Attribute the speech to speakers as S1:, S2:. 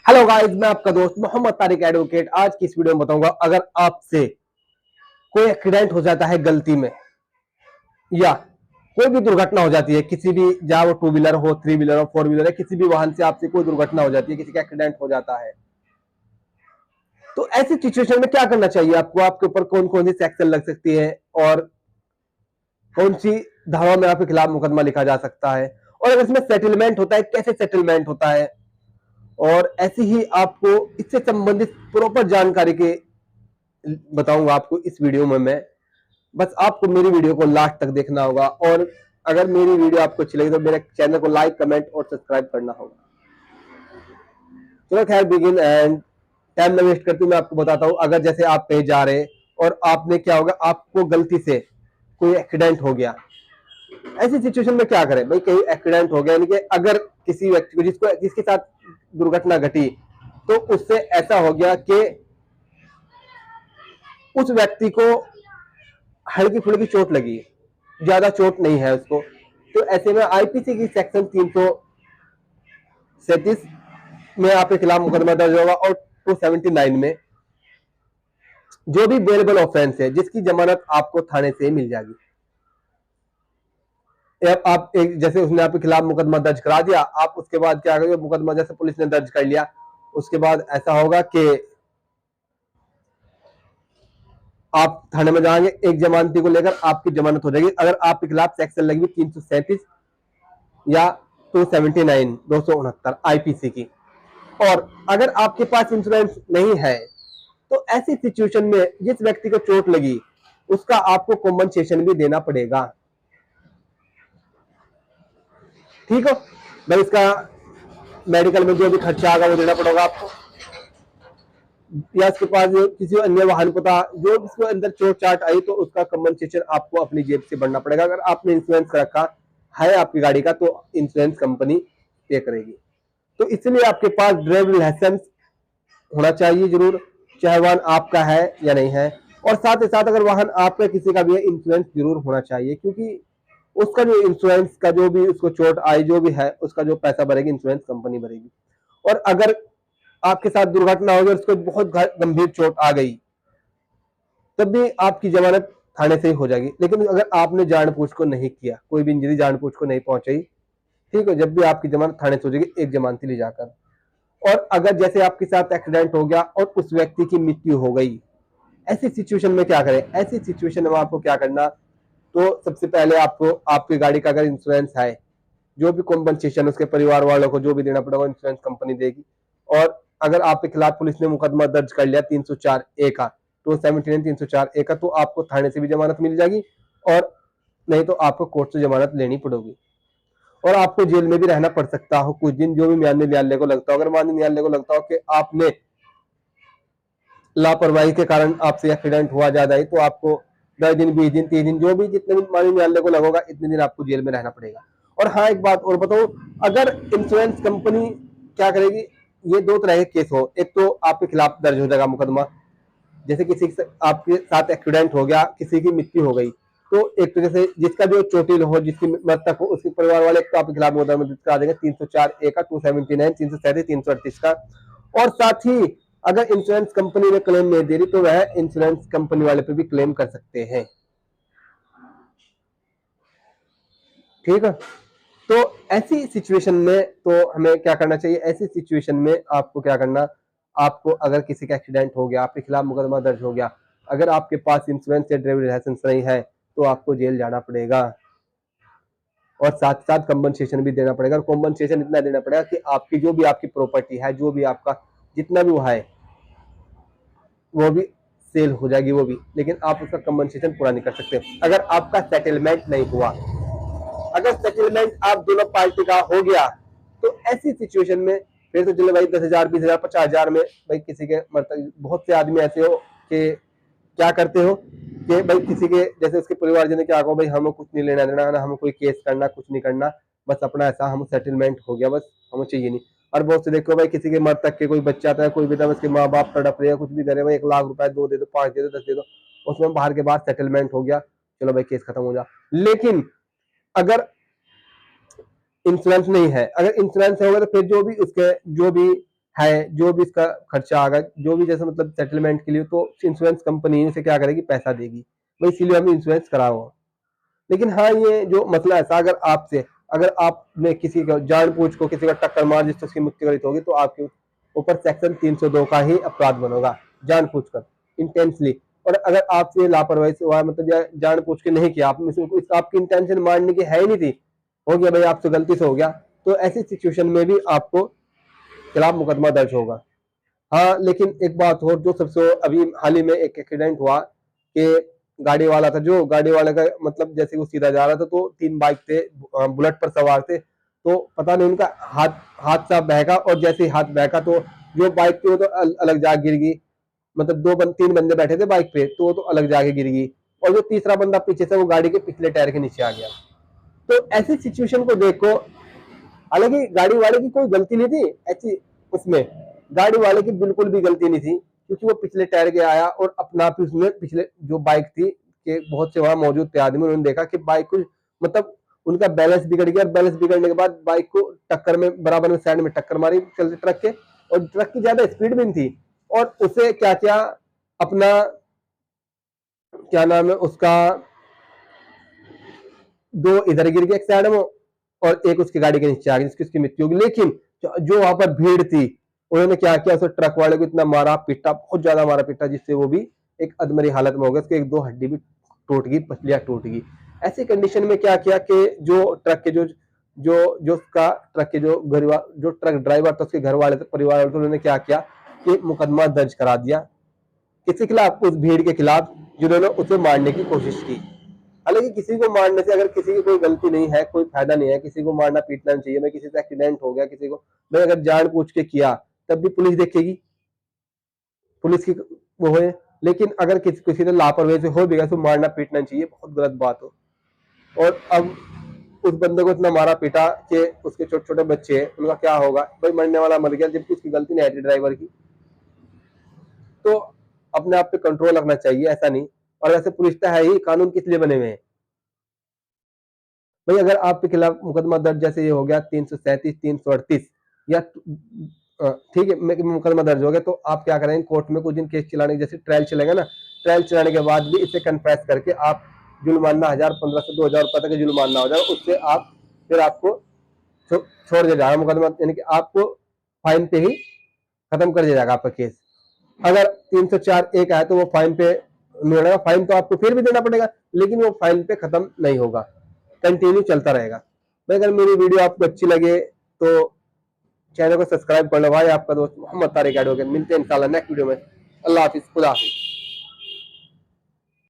S1: Hello guys, मैं आपका दोस्त मोहम्मद तारिक एडवोकेट। आज की इस वीडियो में बताऊंगा, अगर आपसे कोई एक्सीडेंट हो जाता है गलती में, या कोई भी दुर्घटना हो जाती है किसी भी, चाहे वो टू व्हीलर हो, थ्री व्हीलर हो, फोर व्हीलर है, किसी भी वाहन से आपसे कोई दुर्घटना हो जाती है, किसी का एक्सीडेंट हो जाता है, तो ऐसी सिचुएशन में क्या करना चाहिए आपको? आपके ऊपर कौन कौन सी सेक्शन लग सकती है और कौन सी धारा में आपके खिलाफ मुकदमा लिखा जा सकता है, और अगर इसमें सेटलमेंट होता है, कैसे सेटलमेंट होता है, और ऐसी ही आपको इससे संबंधित प्रॉपर जानकारी के बताऊंगा आपको इस वीडियो में मैं। बस आपको मेरी वीडियो को लास्ट तक देखना होगा, और अगर मेरी वीडियो आपको अच्छी लगी तो मेरे चैनल को लाइक, कमेंट और सब्सक्राइब करना होगा। चलो खैर, बिगिन एंड टाइम ना वेस्ट करते मैं आपको बताता हूँ। अगर जैसे आप कहीं जा रहे और आपने, क्या होगा, आपको गलती से कोई एक्सीडेंट हो गया, ऐसी सिचुएशन में क्या करें भाई? कहीं एक्सीडेंट हो गया, यानी कि अगर किसी व्यक्ति को, जिसके साथ दुर्घटना घटी, तो उससे ऐसा हो गया कि उस व्यक्ति को हल्की फुल्की चोट लगी, ज्यादा चोट नहीं है उसको, तो ऐसे में आईपीसी की सेक्शन 337 में आपके खिलाफ मुकदमा दर्ज होगा, और 279 में जो भी बेलेबल ऑफेंस है, जिसकी जमानत आपको थाने से मिल जाएगी। आप एक, जैसे उसने आपके खिलाफ मुकदमा दर्ज करा दिया, आप उसके बाद क्या करोगे? मुकदमा जैसे पुलिस ने दर्ज कर लिया, उसके बाद ऐसा होगा कि आप थाने में जाएंगे, एक जमानती को लेकर आपकी जमानत हो जाएगी। अगर आपके खिलाफ सेक्शन लगी 337 या 279, 269 आईपीसी की, और अगर आपके पास इंश्योरेंस नहीं है, तो ऐसी सिचुएशन में जिस व्यक्ति को चोट लगी उसका आपको कॉम्पनसेशन भी देना पड़ेगा। ठीक हो भाई? इसका मेडिकल में जो भी खर्चा आएगा वो देना पड़ेगा आपको, या इसके पास किसी अन्य वाहन पता जो इसके अंदर चोट चाट आई तो उसका कम्पनसेशन आपको अपनी जेब से भरना पड़ेगा। अगर आपने इंश्योरेंस रखा है आपकी गाड़ी का, तो इंश्योरेंस कंपनी पे करेगी। तो इसलिए आपके पास ड्राइविंग लाइसेंस होना चाहिए जरूर, चाहे वाहन आपका है या नहीं है, और साथ ही साथ अगर वाहन आपका किसी का भी है, इंश्योरेंस जरूर होना चाहिए, क्योंकि उसका जो इंश्योरेंस का जो भी उसको चोट आई जो भी है, उसका जो पैसा भरेगी इंश्योरेंस कंपनी भरेगी। और अगर आपके साथ दुर्घटना हो गई, उसको बहुत गंभीर चोट आ गई, तब भी आपकी जमानत थाने से ही हो जाएगी। लेकिन अगर आपने जानबूझ को नहीं किया, कोई भी इंजरी जानबूझ को नहीं पहुंचाई, ठीक है, जब भी आपकी जमानत थाने से हो जाएगी एक जमानती ले जाकर। और अगर जैसे आपके साथ एक्सीडेंट हो गया और उस व्यक्ति की मृत्यु हो गई, ऐसी सिचुएशन में क्या करें? ऐसी सिचुएशन में आपको क्या करना? तो सबसे पहले आपको आपकी गाड़ी का अगर इंश्योरेंस है, जो भी कॉम्पनसेशन उसके परिवार वालों को जो भी देना पड़ेगा इंश्योरेंस कंपनी देगी। और अगर आपके खिलाफ पुलिस ने मुकदमा दर्ज कर लिया 304A का, 279 304A का, तो आपको थाने से भी जमानत मिल जाएगी, और नहीं तो आपको कोर्ट से जमानत लेनी पड़ेगी, और आपको जेल में भी रहना पड़ सकता हो कुछ दिन, जो भी माननीय न्यायालय को लगता हो। अगर माननीय न्यायालय को लगता हो कि आपने लापरवाही के कारण आपसे एक्सीडेंट हुआ ज्यादा ही, तो आपको 10 दिन, 20 दिन, 30 दिन, जो भी जितने दिन माननीय न्यायालय को लगेगा, इतने दिन आपको जेल में रहना पड़ेगा। और हाँ, एक बात और बताओ, अगर इंश्योरेंस कंपनी क्या करेगी, ये दो तरह के केस हो। एक तो आपके खिलाफ दर्ज हो जाएगा मुकदमा, जैसे किसी आपके साथ एक्सीडेंट हो गया, किसी की मृत्यु हो गई, तो एक तो जैसे जिसका जो चोटिल हो, जिसकी मृतक हो, उसके परिवार वाले तो आपके खिलाफ मुकदमा दर्ज करा देंगे 304A का, 279, 337, 338 का। और साथ ही अगर इंश्योरेंस कंपनी ने क्लेम नहीं दे रही, तो वह इंश्योरेंस कंपनी वाले पे भी क्लेम कर सकते हैं। ठीक है? तो ऐसी सिचुएशन में तो हमें क्या करना चाहिए? ऐसी सिचुएशन में आपको क्या करना? आपको अगर किसी का एक्सीडेंट हो गया, आपके खिलाफ मुकदमा दर्ज हो गया, अगर आपके पास इंश्योरेंस या ड्राइविंग लाइसेंस नहीं है, तो आपको जेल जाना पड़ेगा, और साथ साथ कंपनसेशन भी देना पड़ेगा। और कंपनसेशन इतना देना पड़ेगा कि आपकी जो भी आपकी प्रॉपर्टी है, जो भी आपका जितना भी वो है, वो भी सेल हो जाएगी वो भी, लेकिन आप उसका कंपनसेशन पूरा नहीं कर सकते अगर आपका सेटलमेंट नहीं हुआ। अगर सेटलमेंट आप दोनों पार्टी का हो गया, तो ऐसी सिचुएशन में फिर तो चलो भाई 10,000, 20,000, 50,000 में भाई किसी के मतलब बहुत से आदमी ऐसे हो कि क्या करते हो कि भाई किसी के जैसे उसके परिवारजन ने क्या कहो, भाई हमें कुछ नहीं लेना देना, ना हमें कोई केस करना, कुछ नहीं करना, बस अपना ऐसा हम सेटलमेंट हो गया, बस हमें चाहिए नहीं। और बहुत से देखो भाई, किसी के मर तक के कोई बच्चा आता है, कोई बेटा, उसके माँ बाप तड़प रहे हैं, कुछ भी करे, भाई 1,00,000 रुपए 2 दे दो, 5 दे दो, 10 दे दो, उसमें बाहर के बाद सेटलमेंट हो गया, चलो भाई केस खत्म हो जा। लेकिन अगर इंश्योरेंस नहीं है, अगर इंश्योरेंस होगा तो फिर जो भी उसके जो भी है, जो भी इसका खर्चा आएगा, जो भी जैसे मतलब सेटलमेंट के लिए, तो इंश्योरेंस कंपनी से क्या करेगी, पैसा देगी भाई, इसीलिए हम इंश्योरेंस कराओ। लेकिन हाँ, ये जो मसला ऐसा, अगर आपने किसी को जानबूझ को किसी का टक्कर मार जिससे उसकी मृत्यु घटित होगी, तो आपके ऊपर सेक्शन 302 का ही अपराध बनेगा, जानबूझकर, इंटेंसली। और अगर आपसे लापरवाही से हुआ, मतलब या जानबूझ के नहीं किया, आपकी इंटेंशन मारने की है ही नहीं थी, हो गया भाई आपसे गलती से हो गया, तो ऐसी सिचुएशन में भी आपको खिलाफ मुकदमा दर्ज होगा। हाँ, लेकिन एक बात और, जो सबसे अभी हाल ही में एक एक्सीडेंट हुआ कि गाड़ी वाला था, जो गाड़ी वाले का मतलब जैसे वो सीधा जा रहा था, तो 3 बाइक थे, बुलेट पर सवार थे, तो पता नहीं उनका हादसा बहका, और जैसे ही हाथ बहका तो जो बाइक थी वो तो अलग जा गिर गई, मतलब 3 बंदे बैठे थे बाइक पे, तो वो तो अलग जाके गिर गई, और जो तीसरा बंदा पीछे से वो गाड़ी के पिछले टायर के नीचे आ गया। तो ऐसी सिचुएशन को देखो, हालांकि गाड़ी वाले की कोई गलती नहीं थी ऐसी, उसमें गाड़ी वाले की बिल्कुल भी गलती नहीं थी, क्योंकि वो पिछले टायर के आया, और अपना आप उसमें पिछले जो बाइक थी कि बहुत से वहां मौजूद थे आदमी, उन्होंने देखा कि बाइक को मतलब उनका बैलेंस बिगड़ गया, और बैलेंस बिगड़ने के बाद बाइक को टक्कर में बराबर में साइड में टक्कर मारी चलते ट्रक के, और ट्रक की ज्यादा स्पीड भी नहीं थी, और उसे क्या किया, अपना क्या नाम है उसका, 2 इधर गिर गए एक साइड में, और एक उसकी गाड़ी के नीचे आ गई, जिसकी उसकी मृत्यु होगी। लेकिन जो वहां पर भीड़ थी, उन्होंने क्या किया, उसे ट्रक वाले को इतना मारा पीटा, बहुत ज्यादा मारा पीटा, जिससे वो भी एक अधमरी हालत में हो गया, उसकी 1-2 हड्डी भी टूट गई, पसलियां टूट गई। ऐसी कंडीशन में क्या किया कि जो ट्रक के जो ट्रक ड्राइवर था, उसके घर वाले थे, परिवार वाले थे, उन्होंने क्या किया कि मुकदमा दर्ज करा दिया, किसके खिलाफ, उस भीड़ के खिलाफ जिन्होंने उसे मारने की कोशिश की। हालांकि किसी को मारने से अगर किसी की कोई गलती नहीं है, कोई फायदा नहीं है, किसी को मारना पीटना नहीं चाहिए। मैं किसी से एक्सीडेंट हो गया, किसी को मैं अगर जान पूछ के किया, तब भी पुलिस देखेगी, पुलिस की वो है। लेकिन अगर किसी ने लापरवाही से हो भी गया, तो मारना पीटना चाहिए, बहुत गलत बात हो। और अब उस बंदे को इतना मारा पीटा कि उसके छोटे छोटे बच्चे हैं, उनका क्या होगा भाई, मरने वाला मर गया, जबकि उसकी गलती नहीं आई थी ड्राइवर की। तो अपने आप पे कंट्रोल रखना चाहिए, ऐसा नहीं। और वैसे पुलिस तो है ही, कानून किस लिए बने हुए हैं भाई? अगर आपके खिलाफ मुकदमा दर्ज जैसे ये हो गया 337, 338 या ठीक है, मुकदमा दर्ज हो गया, तो आप क्या करेंगे, कोर्ट में कुछ दिन केस चलाने, जैसे ट्रायल चलेगा ना, ट्रायल चलाने के बाद भी इसे कन्फेस करके आप जुर्माना 1000, 1500, 2000 रुपए तक जुर्माना हो जाएगा, उससे आप फिर आपको छोड़ दिया जाएगा मुकदमा, यानी कि आपको फाइन पे ही खत्म कर दिया जाएगा आपका केस। अगर 304(1) है तो वो फाइन पे मिलेगा, फाइन तो आपको फिर भी देना पड़ेगा, लेकिन वो फाइन पे खत्म नहीं होगा, कंटिन्यू चलता रहेगा। भाई अगर मेरी वीडियो आपको अच्छी लगे तो चैनल को सब्सक्राइब कर लो भाई। आपका दोस्त मोहम्मद तारिक एडवोकेट, मिलते हैं इंशाल्लाह नेक्स्ट वीडियो में। अल्लाह हाफिज, खुदा हाफिज।